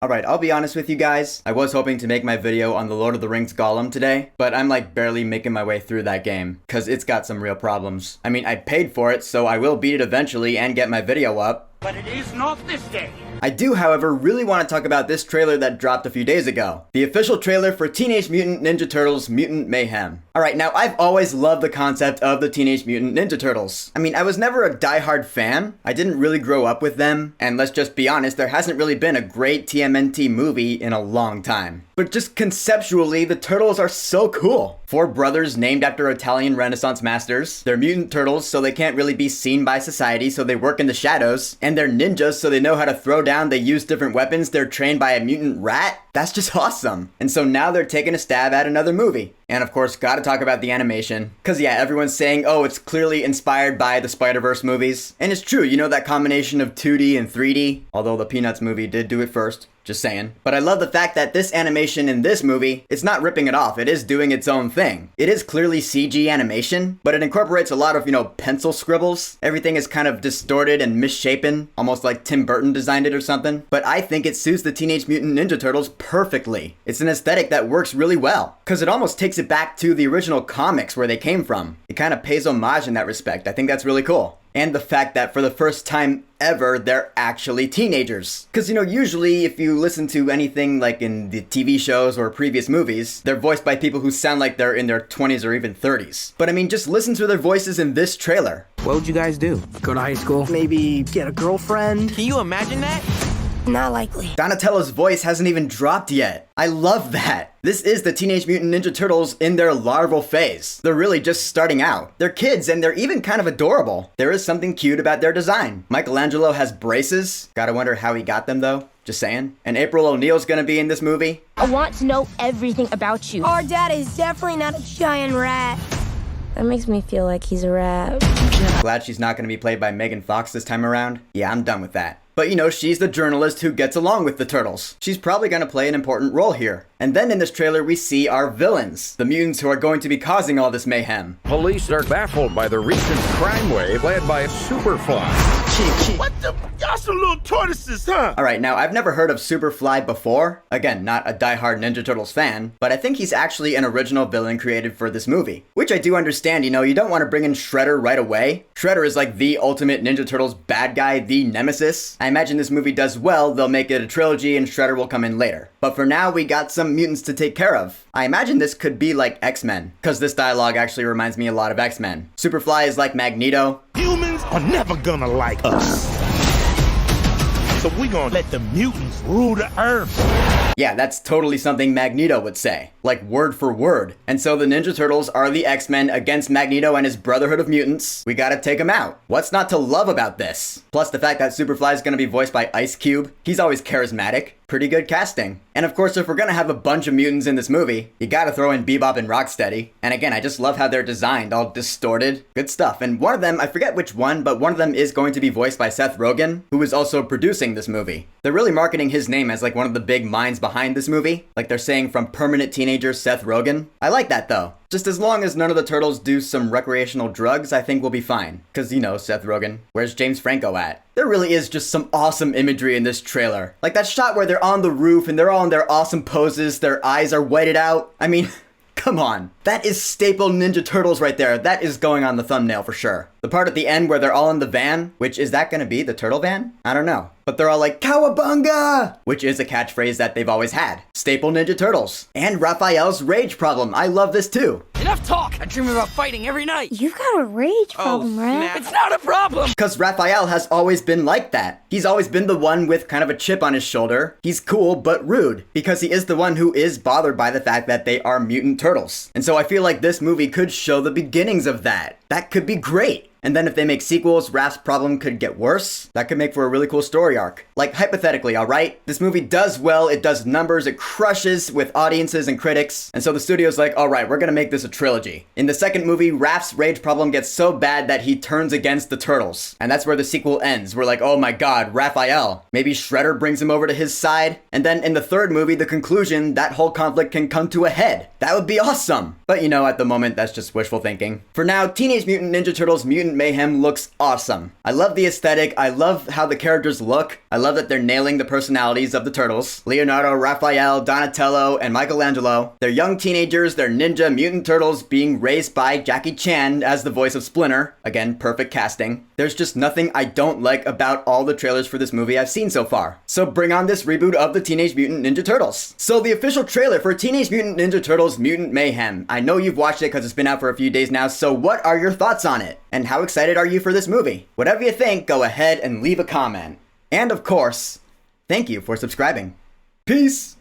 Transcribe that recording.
Alright, I'll be honest with you guys. I was hoping to make my video on the Lord of the Rings Gollum today, but I'm like barely making my way through that game, cause it's got some real problems. I mean, I paid for it, so I will beat it eventually and get my video up. But it is not this day. I do, however, really want to talk about this trailer that dropped a few days ago. The official trailer for Teenage Mutant Ninja Turtles Mutant Mayhem. Alright, now I've always loved the concept of the Teenage Mutant Ninja Turtles. I mean, I was never a diehard fan. I didn't really grow up with them. And let's just be honest, there hasn't really been a great TMNT movie in a long time. But just conceptually, the Turtles are so cool. Four brothers named after Italian Renaissance masters. They're mutant turtles, so they can't really be seen by society, so they work in the shadows. And they're ninjas, so they know how to throw down, they use different weapons, they're trained by a mutant rat. That's just awesome. And so now they're taking a stab at another movie. And of course, gotta talk about the animation. Cause yeah, everyone's saying, oh, it's clearly inspired by the Spider-Verse movies. And it's true, you know, that combination of 2D and 3D. Although the Peanuts movie did do it first. Just saying. But I love the fact that this animation in this movie, it's not ripping it off, it is doing its own thing. It is clearly CG animation, but it incorporates a lot of, you know, pencil scribbles. Everything is kind of distorted and misshapen, almost like Tim Burton designed it or something. But I think it suits the Teenage Mutant Ninja Turtles perfectly. It's an aesthetic that works really well, because it almost takes it back to the original comics where they came from. It kind of pays homage in that respect. I think that's really cool. And the fact that for the first time ever, they're actually teenagers. Because, you know, usually if you listen to anything like in the TV shows or previous movies, they're voiced by people who sound like they're in their 20s or even 30s. But I mean, just listen to their voices in this trailer. What would you guys do? Go to high school? Maybe get a girlfriend? Can you imagine that? Not likely. Donatello's voice hasn't even dropped yet. I love that. This is the Teenage Mutant Ninja Turtles in their larval phase. They're really just starting out. They're kids and they're even kind of adorable. There is something cute about their design. Michelangelo has braces. Gotta wonder how he got them though. Just saying. And April O'Neil's gonna be in this movie. I want to know everything about you. Our dad is definitely not a giant rat. That makes me feel like he's a rat. Glad she's not gonna be played by Megan Fox this time around. Yeah, I'm done with that. But you know, she's the journalist who gets along with the turtles. She's probably gonna play an important role here. And then in this trailer, we see our villains, the mutants who are going to be causing all this mayhem. Police are baffled by the recent crime wave led by a Superfly. What the? Y'all some little tortoises, huh? Alright, now I've never heard of Superfly before. Again, not a diehard Ninja Turtles fan, but I think he's actually an original villain created for this movie. Which I do understand, you know, you don't want to bring in Shredder right away. Shredder is like the ultimate Ninja Turtles bad guy, the nemesis. I imagine this movie does well, they'll make it a trilogy and Shredder will come in later. But for now, we got some mutants to take care of. I imagine this could be like X-Men, because this dialogue actually reminds me a lot of X-Men. Superfly is like Magneto. Humans are never gonna like us. So we gonna let the mutants rule the earth. Yeah, that's totally something Magneto would say, like word for word. And so the Ninja Turtles are the X-Men against Magneto and his Brotherhood of Mutants. We gotta take them out. What's not to love about this? Plus the fact that Superfly is gonna be voiced by Ice Cube. He's always charismatic. Pretty good casting. And of course, if we're gonna have a bunch of mutants in this movie, you gotta throw in Bebop and Rocksteady. And again, I just love how they're designed, all distorted. Good stuff. And one of them, I forget which one, but one of them is going to be voiced by Seth Rogen, who is also producing this movie. They're really marketing his name as like one of the big minds behind this movie. Like they're saying from permanent teenager Seth Rogen. I like that though. Just as long as none of the turtles do some recreational drugs, I think we'll be fine. Cause you know, Seth Rogen, where's James Franco at? There really is just some awesome imagery in this trailer. Like that shot where they're on the roof and they're all in their awesome poses, their eyes are whited out. I mean, come on. That is staple Ninja Turtles right there. That is going on the thumbnail for sure. The part at the end where they're all in the van, which is that gonna be the turtle van? I don't know. But they're all like, Cowabunga! Which is a catchphrase that they've always had. Staple Ninja Turtles. And Raphael's rage problem. I love this too. Enough talk! I dream about fighting every night. You've got a rage problem, right? It's not a problem! Cause Raphael has always been like that. He's always been the one with kind of a chip on his shoulder. He's cool but rude. Because he is the one who is bothered by the fact that they are mutant turtles. And so I feel like this movie could show the beginnings of that. That could be great. And then if they make sequels, Raph's problem could get worse. That could make for a really cool story arc. Like, hypothetically, alright? This movie does well, it does numbers, it crushes with audiences and critics. And so the studio's like, alright, we're gonna make this a trilogy. In the second movie, Raph's rage problem gets so bad that he turns against the turtles. And that's where the sequel ends. We're like, oh my god, Raphael. Maybe Shredder brings him over to his side. And then in the third movie, the conclusion, that whole conflict can come to a head. That would be awesome. But you know, at the moment, that's just wishful thinking. For now, Teenage Mutant Ninja Turtles Mutant Mutant Mayhem looks awesome. I love the aesthetic, I love how the characters look, I love that they're nailing the personalities of the turtles. Leonardo, Raphael, Donatello, and Michelangelo. They're young teenagers, they're ninja mutant turtles being raised by Jackie Chan as the voice of Splinter. Again, perfect casting. There's just nothing I don't like about all the trailers for this movie I've seen so far. So bring on this reboot of the Teenage Mutant Ninja Turtles. So the official trailer for Teenage Mutant Ninja Turtles Mutant Mayhem. I know you've watched it because it's been out for a few days now, so what are your thoughts on it? And how excited are you for this movie? Whatever you think, go ahead and leave a comment. And of course, thank you for subscribing. Peace!